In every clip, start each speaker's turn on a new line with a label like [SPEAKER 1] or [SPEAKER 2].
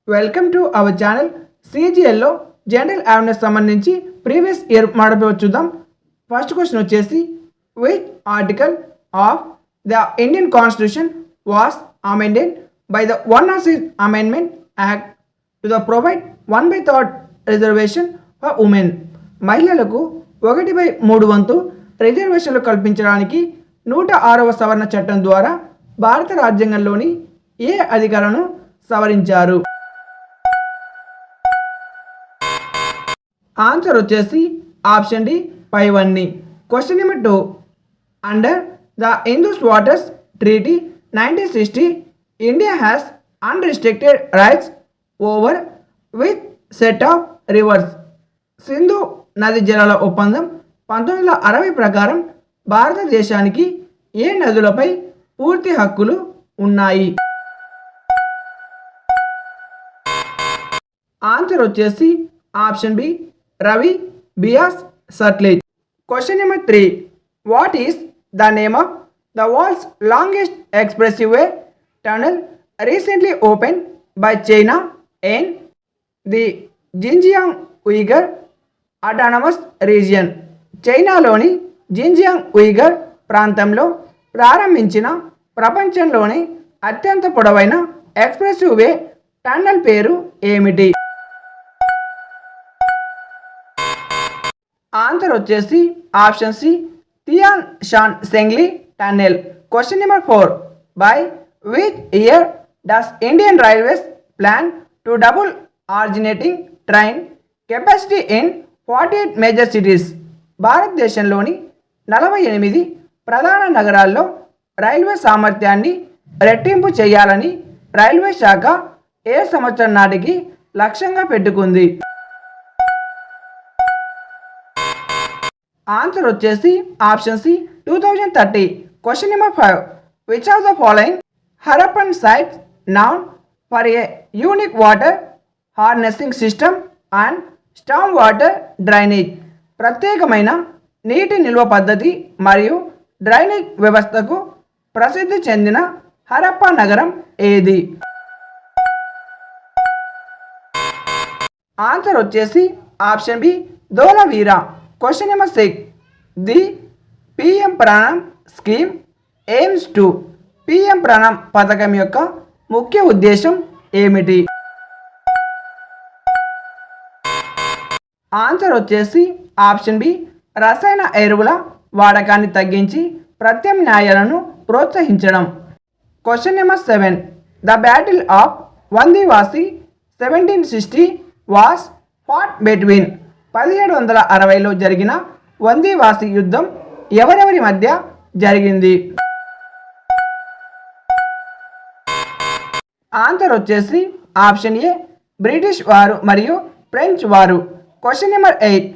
[SPEAKER 1] Welcome to our channel. సిజిఎల్లో general awareness సంబంధించి previous year మాడిపోయి చూద్దాం. ఫస్ట్ క్వశ్చన్ వచ్చేసి which article of the Indian constitution was amended by the 106 amendment act to the provide 1/3 reservation for women. మహిళలకు 1/3 వంతు రిజర్వేషన్లు కల్పించడానికి 106వ సవరణ చట్టం ద్వారా భారత రాజ్యాంగంలోని ఏ అధికారాలను సవరించారు? ఆన్సర్ వచ్చేసి ఆప్షన్ డి పైవన్నీ. Question number 2. Under the Indu's waters treaty 1960 India has unrestricted rights over with set of reverse. Sindhu నది జలాల ఒప్పందం 1960 ప్రకారం భారతదేశానికి ఏ నదులపై పూర్తి హక్కులు ఉన్నాయి? ఆన్సర్ వచ్చేసి option B Ravi, Beas, Sutlej. Question number 3. What is the name of the world's longest expressive way tunnel recently open by China in the Xinjiang Uyghur autonomous region. చైనాలోని జిన్జియాంగ్ ఉయిగర్ ప్రాంతంలో ప్రారంభించిన ప్రపంచంలోని అత్యంత పొడవైన ఎక్స్ప్రెసివ్ వే టన్నల్ పేరు ఏమిటి? ఆన్సర్ వచ్చేసి option C Tian Shan Shengli tunnel. Question number 4. By which year does Indian railways plan to double originating train capacity in 48 major cities. భారతదేశంలోని 48 ప్రధాన నగరాల్లో రైల్వే సామర్థ్యాన్ని రెట్టింపు చేయాలని రైల్వే శాఖ ఏ సంవత్సరం నాటికి లక్ష్యంగా పెట్టుకుంది? ఆన్సర్ వచ్చేసి option C 2030. Question number 5. Which of the following Harappan sites known for a unique water harnessing system and storm water drainage. ప్రత్యేకమైన నీటి నిల్వ పద్ధతి మరియు డ్రైనేజ్ వ్యవస్థకు ప్రసిద్ధి చెందిన హరప్పా నగరం ఏది? ఆన్సర్ వచ్చేసి option B Dholavira. Question number 6. The PM Pranam scheme aims to. PM Pranam పథకం యొక్క ముఖ్య ఉద్దేశం ఏమిటి? ఆన్సర్ వచ్చేసి ఆప్షన్ బి రసాయన ఎరువుల వాడకాన్ని తగ్గించి ప్రత్యామ్నాయాలను ప్రోత్సహించడం. Question number 7. The battle of Vandavasi 1760 was fought between. 1760లో జరిగిన వందివాసి యుద్ధం ఎవరెవరి మధ్య జరిగింది? ఆన్సర్ వచ్చేసి ఆప్షన్ ఏ బ్రిటిష్ వారు మరియు ఫ్రెంచ్ వారు. Question number 8.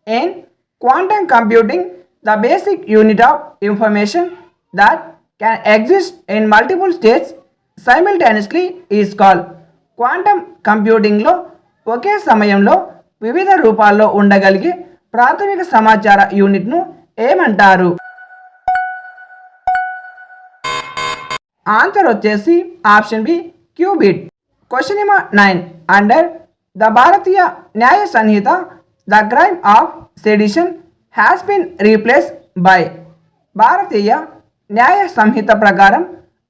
[SPEAKER 1] In quantum computing the basic unit of information that can exist in multiple states simultaneously is called. Quantum కంప్యూటింగ్లో ఒకే సమయంలో వివిధ రూపాల్లో ఉండగలిగే ప్రాథమిక సమాచార యూనిట్ను ఏమంటారు? ఆన్సర్ వచ్చేసి option B qubit. Question number 9. Under the Bharatiya Nyaya Sanhita the crime of sedition has been replaced by. Bharatiya Nyaya Sanhita ప్రకారం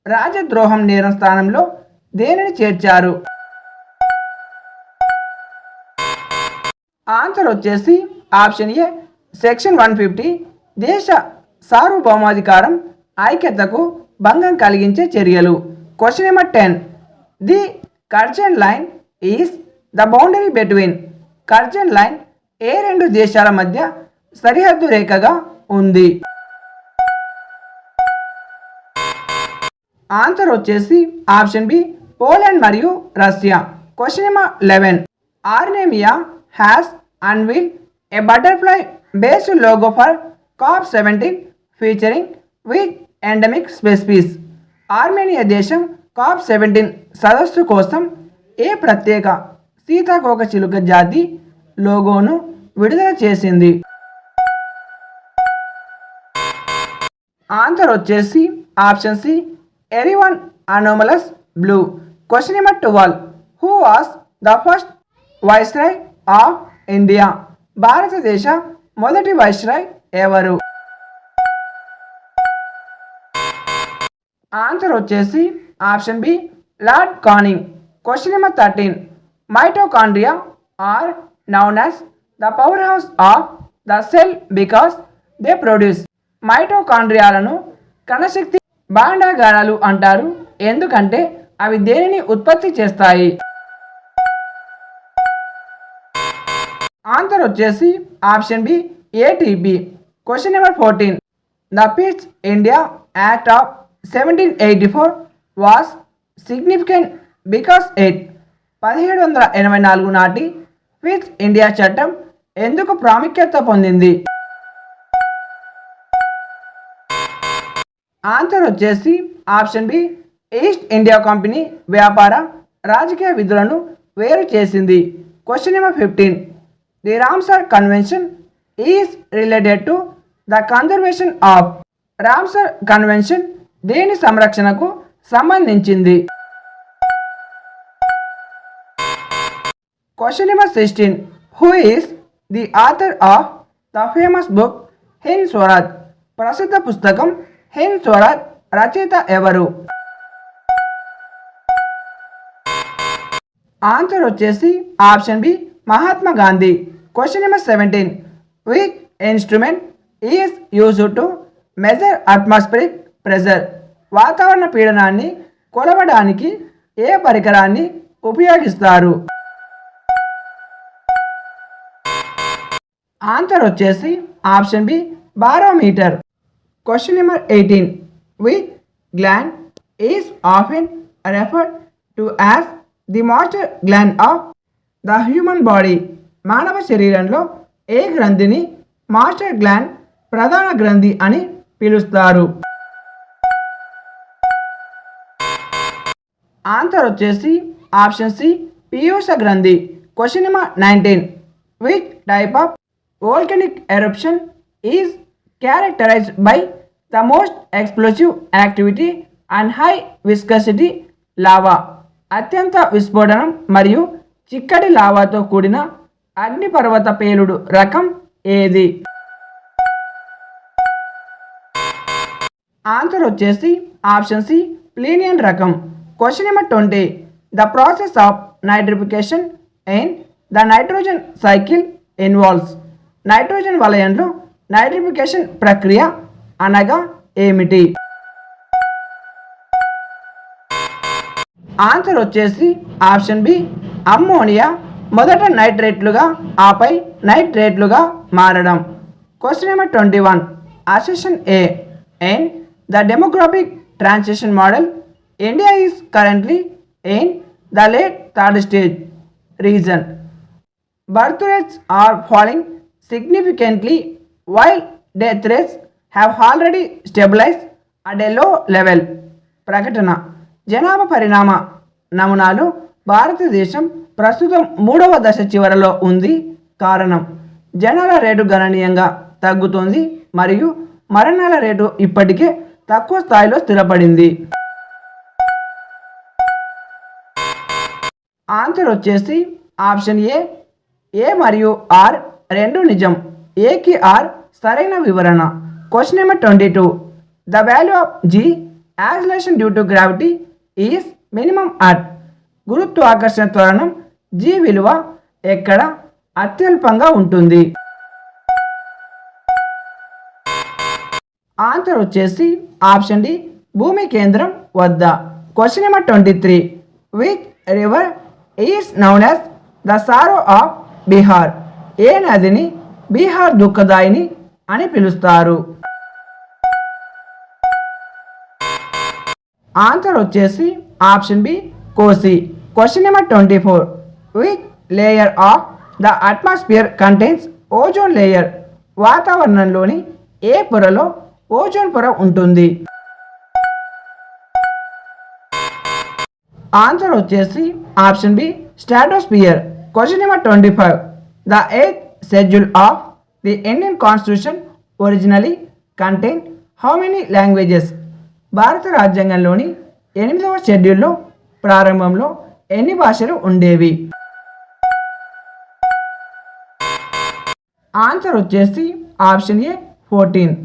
[SPEAKER 1] రాజద్రోహం నేరం స్థానంలో దేనిని చేర్చారు? ఆన్సర్ వచ్చేసి ఆప్షన్ ఏ సెక్షన్ 150 దేశ సార్వభౌమాధికారం ఐక్యతకు భంగం కలిగించే చర్యలు. Question number 10. The Curzon line is the boundary between. Curzon line ఏ రెండు దేశాల మధ్య సరిహద్దు రేఖగా ఉంది? ఆన్సర్ వచ్చేసి ఆప్షన్ బి పోలాండ్ మరియు Russia. Question number 11. Armenia has unveiled a butterfly based logo for COP17 featuring with endemic species. Armenia దేశం COP17 సదస్సు కోసం ఏ ప్రత్యేక సీతాకోక చిలుక జాతి లోగోను విడుదల చేసింది? ఆన్సర్ వచ్చేసి option C Yerevan anomalous blue. Question number 12. Who was the first viceroy of India? భారతదేశ మొదటి వైస్రాయ్ ఎవరు? ఆన్సర్ వచ్చేసి option B Lord Canning. Question number 13. Mitochondria are known as the power house of the cell because they produce. మైటోకాండ్రియాలను కణశక్తి భాండాగారాలు అంటారు ఎందుకంటే అవి దేనిని ఉత్పత్తి చేస్తాయి? ఆన్సర్ వచ్చేసి option B ATP. Question number 14. The Pitt's India act of 1784 was significant because it. 1784 నాటి పిట్స్ ఇండియా చట్టం ఎందుకు ప్రాముఖ్యత పొందింది? ఆన్సర్ వచ్చేసి option B East India Company వ్యాపార రాజకీయ విధులను వేరు చేసింది. Question number 15. The Ramsar convention is related to the conservation of. Ramsar convention దేని సంరక్షణకు సంబంధించింది? Question number 16. Who is the author of the famous book Hind Swaraj? ప్రసిద్ధ పుస్తకం హింద్ స్వరాజ్ రచయిత ఎవరు? ఆన్సర్ వచ్చేసి option B Mahatma Gandhi. Question number 17. Which instrument is used to measure atmospheric pressure? వాతావరణ పీడనాన్ని కొలవడానికి ఏ పరికరాన్ని ఉపయోగిస్తారు? ఆన్సర్ వచ్చేసి option B barometer. Question number 18. Which gland is often referred to as the master gland of the human body? మానవ శరీరంలో ఏ గ్రంథిని master gland ప్రధాన గ్రంథి అని పిలుస్తారు? ఆన్సర్ వచ్చేసి ఆప్షన్ సి పీయూష గ్రంథి. Question number 19. Which type of volcanic eruption is characterised by the most explosive activity and high viscosity lava? అత్యంత విస్ఫోటనం మరియు చిక్కటి లావాతో కూడిన అగ్నిపర్వత పేలుడు రకం ఏది? ఆన్సర్ వచ్చేసి ఆప్షన్ సి ప్లీనియన్ రకం. Question number 20. The process of nitrification in the nitrogen cycle involves. Nitrogen వలయంలో నైట్రిఫికేషన్ ప్రక్రియ అనగా ఏమిటి? ఆన్సర్ వచ్చేసి ఆప్షన్ బి అమ్మోనియా మొదట నైట్రేట్లుగా ఆపై నైట్రేట్లుగా మారడం. Question number 21. Assertion A in the demographic transition model India is currently in the late third stage. Reason. Birth rates are falling significantly while death rates have already stabilized at a low level. ప్రకటన. జనాభా పరిణామ నమూనాలు భారతదేశం ప్రస్తుతం 3వ దశ చివరలో ఉంది. కారణం జనాల రేటు గణనీయంగా తగ్గుతుంది మరియు మరణాల రేటు ఇప్పటికే తక్కువ స్థాయిలో స్థిరపడింది. ఆన్సర్ వచ్చేసి ఆప్షన్ ఏ మరియు ఆర్ రెండు నిజం. ఏకి ఆర్ సరైన వివరణ. Question number 22. The value of g acceleration due to gravity is minimum at. గురుత్వాకర్షణ త్వరణం జీ విలువ ఎక్కడ అత్యల్పంగా ఉంటుంది? ఆన్సర్ వచ్చేసి ఆప్షన్ డి భూమి కేంద్రం వద్ద. Question number 23. Which river is known as the sorrow of Bihar? ఏ నదిని బీహార్ దుఃఖదాయిని అని పిలుస్తారు? ఆన్సర్ వచ్చేసి option B Kosi. Question number 24. Which layer of the atmosphere contains ozone layer? వాతావరణంలోని ఏ పొరలో ఓజోన్ పొర ఉంటుంది? ఆన్సర్ వచ్చేసి option B stratosphere. Question number 25. The 8th schedule of the Indian Constitution originally contained how many languages? భారత రాజ్యాంగంలోని 8వ షెడ్యూల్లో ప్రారంభంలో ఎన్ని భాషలు ఉండేవి? ఆన్సర్ వచ్చేసి ఆప్షన్ ఏ 14.